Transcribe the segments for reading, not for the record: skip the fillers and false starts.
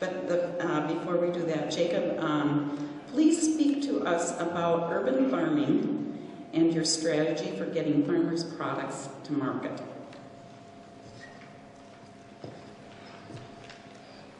But before we do that, Jacob, please speak to us about urban farming and your strategy for getting farmers' products to market.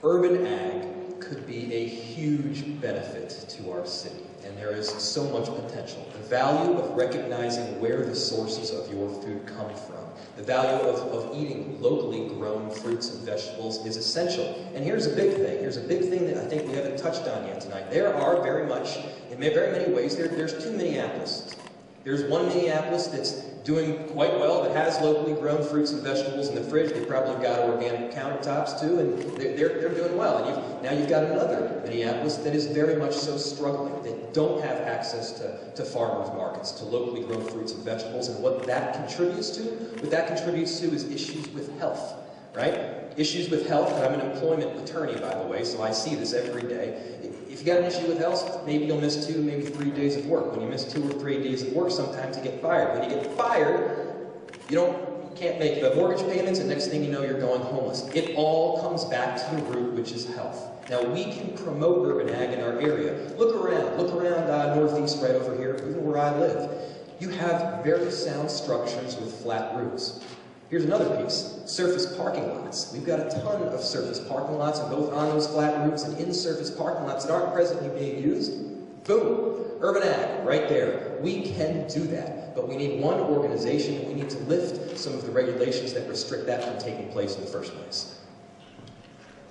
Urban ag could be a huge benefit to our city, and there is so much potential. The value of recognizing where the sources of your food come from, the value of eating locally grown fruits and vegetables is essential. And here's a big thing. Here's a big thing that I think we haven't touched on yet tonight. There are very many ways, there's two Minneapolis. There's one Minneapolis that's doing quite well, that has locally grown fruits and vegetables in the fridge. They probably got organic countertops too, and they're doing well. And now you've got another Minneapolis that is very much so struggling. They don't have access to farmers markets, to locally grown fruits and vegetables. And what that contributes to is issues with health, right? Issues with health, and I'm an employment attorney, by the way, so I see this every day. If you got an issue with health, maybe you'll miss 2, maybe 3 days of work. When you miss 2 or 3 days of work, sometimes you get fired. When you get fired, you can't make the mortgage payments, and next thing you know, you're going homeless. It all comes back to the root, which is health. Now, we can promote urban ag in our area. Look around Northeast right over here, even where I live. You have very sound structures with flat roofs. Here's another piece, surface parking lots. We've got a ton of surface parking lots, and both on those flat roofs and in surface parking lots that aren't presently being used. Boom, urban ag, right there. We can do that, but we need one organization, and we need to lift some of the regulations that restrict that from taking place in the first place.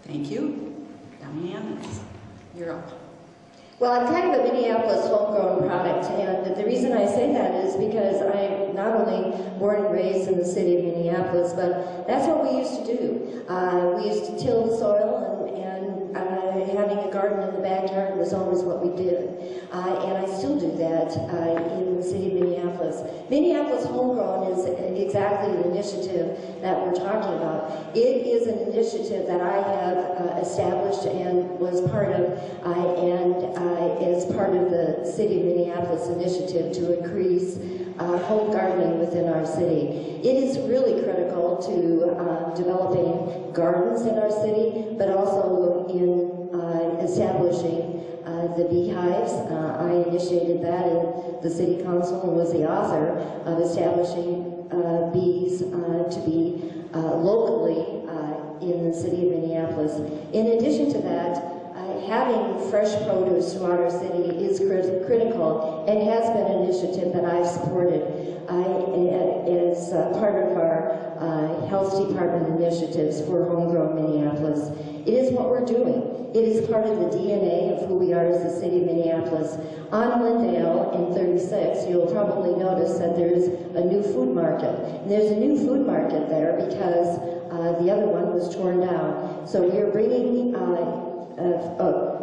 Thank you. Diane, you're up. Well, I'm kind of a Minneapolis homegrown product, and the reason I say that is because I'm not only born and raised in the city of Minneapolis, but that's what we used to do. We used to till the soil, and having a garden in the backyard was always what we did. And I still do that in the city of Minneapolis. Minneapolis Homegrown is exactly the initiative that we're talking about. It is an initiative that I have established and was part of, and is part of the City of Minneapolis initiative to increase home gardening within our city. It is really critical to developing gardens in our city, but also in establishing the beehives. I initiated that in the City Council and was the author of establishing bees to be locally in the City of Minneapolis. In addition to that, having fresh produce throughout our city is critical and has been an initiative that I've supported as part of our health department initiatives for homegrown Minneapolis. It is what we're doing. It is part of the DNA of who we are as the city of Minneapolis. On Lindale in 36, you'll probably notice that there's a new food market. And there's a new food market there because the other one was torn down. So we're bringing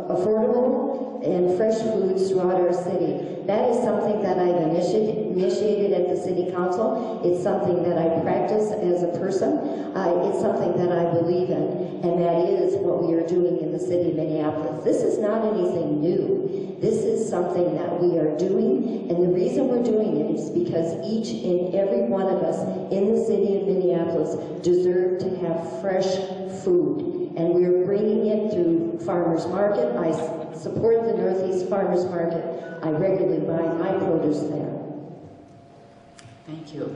affordable and fresh foods throughout our city. That is something that I've initiated at the City Council. It's something that I practice as a person. It's something that I believe in, and that is what we are doing in the city of Minneapolis. This is not anything new. This is something that we are doing, and the reason we're doing it is because each and every one of us in the city of Minneapolis deserve to have fresh food, and we're bringing it through farmers market. I support the Northeast Farmers Market. I regularly buy my produce there. Thank you.